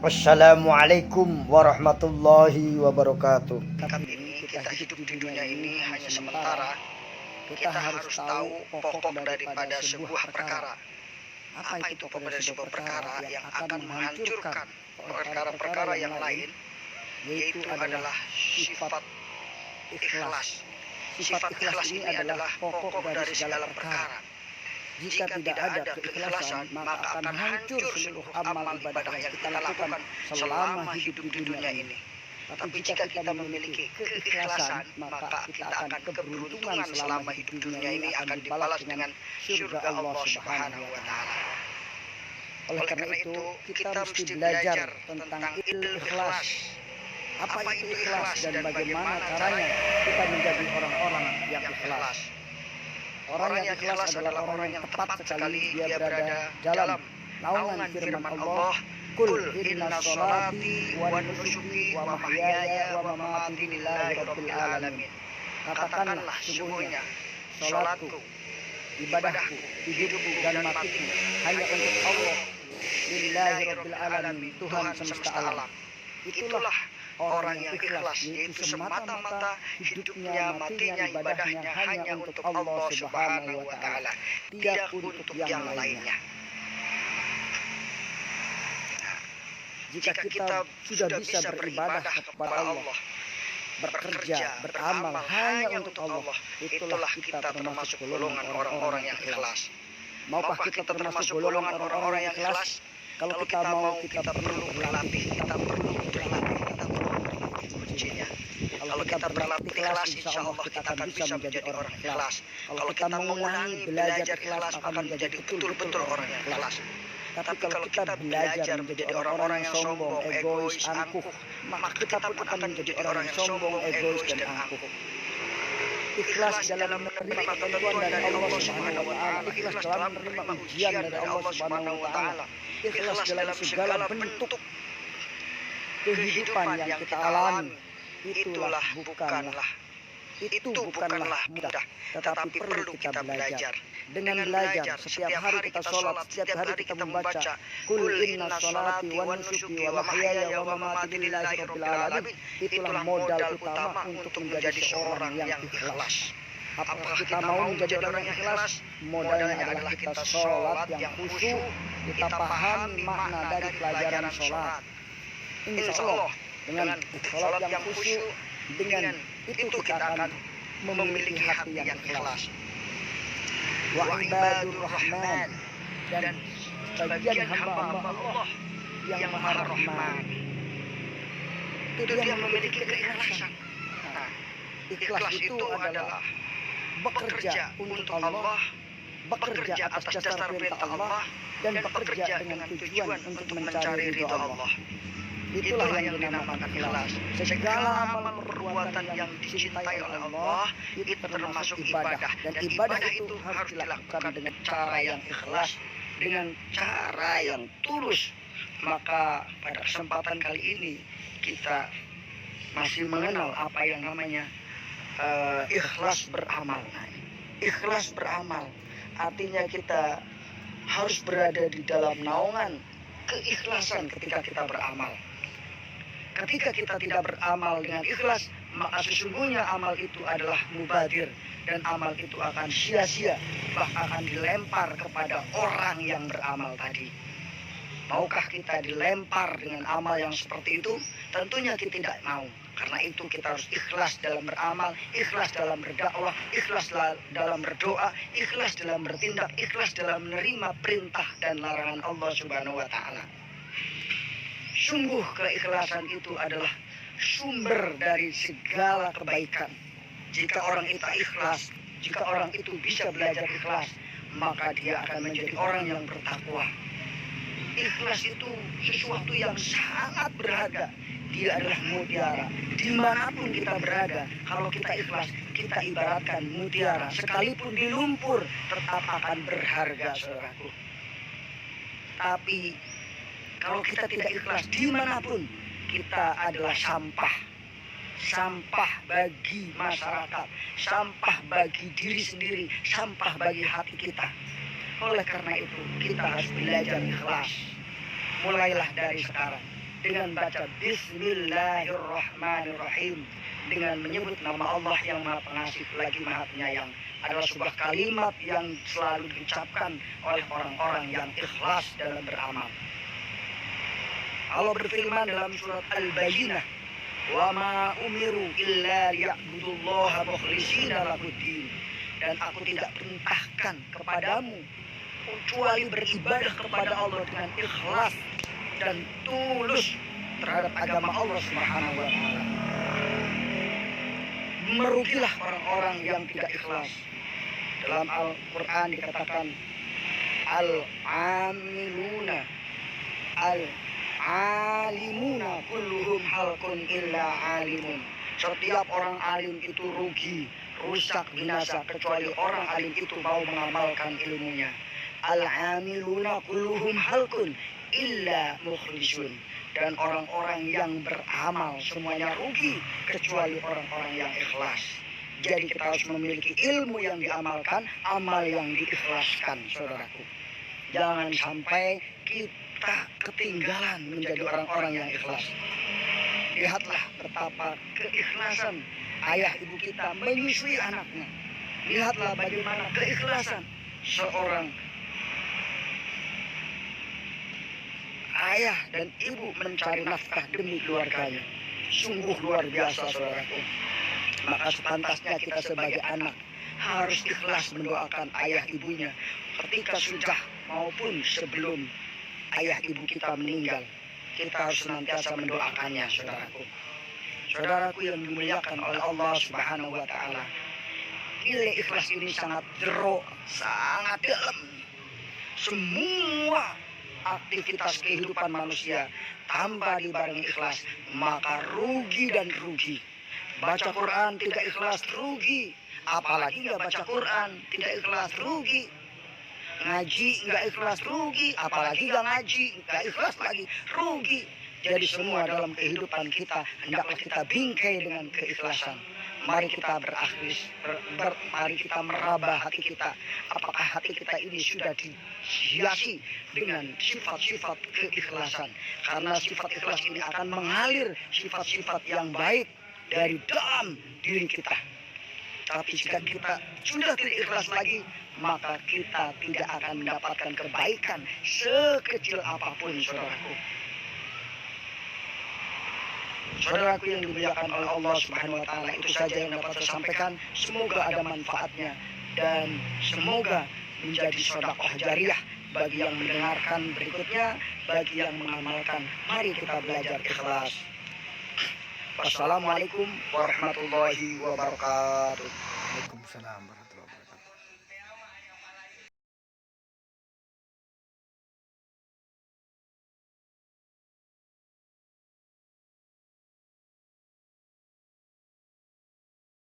Wassalamualaikum warahmatullahi wabarakatuh. Ini kita hidup di dunia ini hanya sementara. Kita harus tahu pokok daripada sebuah perkara. Apa itu pokok dari sebuah perkara yang akan menghancurkan perkara-perkara yang lain, yaitu adalah sifat ikhlas. Sifat ikhlas ini adalah pokok dari segala perkara. Jika tidak ada keikhlasan, maka akan hancur seluruh amal ibadah yang kita lakukan selama hidup di dunia ini. Tapi jika kita memiliki keikhlasan, maka kita akan keberuntungan selama hidup dunia ini akan dibalas dengan surga Allah Subhanahu wa Ta'ala. Oleh karena itu, kita mesti belajar tentang ikhlas. Apa itu ikhlas dan bagaimana caranya kita menjadi orang-orang yang ikhlas. Orang yang ikhlas adalah orang yang tepat sekali dia berada dalam naungan firman Allah, Qul inna sholati wa nusuki wa mahyaya wa mamati lillahi rabbil alamin. Katakanlah sesungguhnya sholatku, ibadahku, hidupku dan matiku hanya untuk Allah, lillahi rabbil alamin, Tuhan semesta alam. Itulah orang yang ikhlas, yaitu semata-mata hidupnya, matinya, ibadahnya hanya untuk Allah Subhanahu wa Ta'ala, tidak untuk yang lainnya. Jika kita sudah bisa beribadah kepada Allah, bekerja, beramal hanya untuk Allah, itulah kita termasuk golongan orang-orang yang ikhlas. Maukah kita termasuk golongan orang-orang yang ikhlas? Kalau kita mau, kita perlu berlatih, kita perlu kuncinya. Kalau kita berlatih ikhlas, insya Allah kita akan bisa menjadi orang ikhlas. Kalau kita mengulangi belajar ikhlas, akan menjadi betul-betul orang yang ikhlas. Tapi kalau kita belajar menjadi orang-orang yang sombong, egois, angkuh, maka kita pun akan menjadi orang yang sombong, egois, dan angkuh. Ikhlas dalam menerima ketentuan dari Allah Subhanahu wa Ta'ala, ikhlas dalam menerima ujian dari Allah Subhanahu wa Ta'ala, ikhlas dalam segala bentuk kehidupan yang kita alami, itu bukanlah mudah, tetapi perlu kita belajar. Dengan belajar, setiap hari kita sholat, setiap hari kita membaca Qul inna sholati wa nusuki wa mahyaya wa mamati lillahi rabbil alamin, itulah modal utama untuk menjadi seorang yang ikhlas. Apakah kita mau menjadi orang yang ikhlas? Modalnya adalah kita sholat yang khusyuk, kita pahami makna dari pelajaran sholat. Insya Allah dengan sholat yang khusyuk, dengan itu kita akan memiliki hati yang ikhlas. Wa ibadur rahman, dan sebagian hamba-hamba Allah yang maha rahman, itu dia memiliki keikhlasan. Nah, ikhlas itu adalah bekerja untuk Allah, bekerja atas dasar perintah Allah, dan bekerja dengan tujuan untuk mencari ridha Allah. Itulah yang dinamakan ikhlas. Segala amal perbuatan yang dicintai oleh Allah itu termasuk ibadah, dan ibadah itu harus dilakukan dengan cara yang ikhlas, dengan cara yang tulus. Maka pada kesempatan kali ini kita masih mengenal apa yang namanya ikhlas beramal. Ikhlas beramal artinya kita harus berada di dalam naungan keikhlasan ketika kita beramal. Ketika kita tidak beramal dengan ikhlas, maka sesungguhnya amal itu adalah mubadir, dan amal itu akan sia-sia, bahkan akan dilempar kepada orang yang beramal tadi. Maukah kita dilempar dengan amal yang seperti itu? Tentunya kita tidak mau. Karena itu kita harus ikhlas dalam beramal, ikhlas dalam berdakwah, ikhlas dalam berdoa, ikhlas dalam bertindak, ikhlas dalam menerima perintah dan larangan Allah Subhanahu wa Ta'ala. Sungguh keikhlasan itu adalah sumber dari segala kebaikan. Jika orang itu ikhlas, jika orang itu bisa belajar ikhlas, maka dia akan menjadi orang yang bertakwa. Ikhlas itu sesuatu yang sangat berharga. Dia adalah mutiara. Dimanapun kita berada, kalau kita ikhlas, kita ibaratkan mutiara. Sekalipun di lumpur, tetap akan berharga, saudaraku. Tapi kalau kita tidak ikhlas dimanapun, kita adalah sampah. Sampah bagi masyarakat, sampah bagi diri sendiri, sampah bagi hati kita. Oleh karena itu, kita harus belajar ikhlas. Mulailah dari sekarang. dengan baca Bismillahirrahmanirrahim, dengan menyebut nama Allah yang Maha Pengasih lagi Maha Penyayang, adalah sebuah kalimat yang selalu diucapkan oleh orang-orang yang ikhlas dalam beramal. Allah berfirman dalam surat Al-Bayyinah, "Wa ma umiru illa liya'budullaha mukhlishina lahuddin." Dan aku tidak perintahkan kepadamu kecuali beribadah kepada Allah dengan ikhlas dan tulus terhadap agama Allah Subhanahu wa taala. Merugilah orang-orang yang tidak ikhlas. Dalam Al-Qur'an dikatakan al-amiluna al-alimuna kulluhum halqun illa alimun. Setiap orang alim itu rugi, rusak, binasa, kecuali orang alim itu mau mengamalkan ilmunya. Al-amiluna kulluhum halqun illa mukhlisun. Dan orang-orang yang beramal semuanya rugi kecuali orang-orang yang ikhlas. Jadi kita harus memiliki ilmu yang diamalkan, amal yang diikhlaskan, saudaraku. Jangan sampai kita ketinggalan menjadi orang-orang yang ikhlas. Lihatlah betapa keikhlasan ayah ibu kita menyusui anaknya. Lihatlah bagaimana keikhlasan seorang ayah dan ibu mencari nafkah demi keluarganya. Sungguh luar biasa, saudaraku. Maka sepantasnya kita sebagai anak harus ikhlas mendoakan ayah ibunya ketika sudah maupun sebelum ayah ibu kita meninggal. Kita harus senantiasa mendoakannya, saudaraku. Saudaraku yang dimuliakan oleh Allah Subhanahu wa taala. Nilai ikhlas ini sangat jero, sangat dalam. Semua aktivitas kehidupan manusia tanpa dibarengi ikhlas, maka rugi dan rugi. Baca Quran tidak ikhlas, rugi. Apalagi nggak baca Quran, tidak ikhlas, rugi. Ngaji nggak ikhlas, rugi. Apalagi nggak ngaji, nggak ikhlas lagi, rugi. Jadi semua dalam kehidupan kita hendaklah kita bingkai dengan keikhlasan. Mari kita mari kita meraba hati kita. Apakah hati kita ini sudah dihiasi dengan sifat-sifat keikhlasan? Karena sifat ikhlas ini akan mengalir sifat-sifat yang baik dari dalam diri kita. Tapi jika kita sudah tidak ikhlas lagi, maka kita tidak akan mendapatkan kebaikan sekecil apapun, saudaraku. Saudaraku yang dimuliakan oleh Allah Subhanahu wa taala, itu saja yang dapat saya sampaikan. Semoga ada manfaatnya dan semoga menjadi sedekah jariah bagi yang mendengarkan berikutnya, bagi yang mengamalkan. Mari kita belajar ikhlas. Wassalamualaikum warahmatullahi wabarakatuh. Waalaikumsalam warahmatullahi wabarakatuh.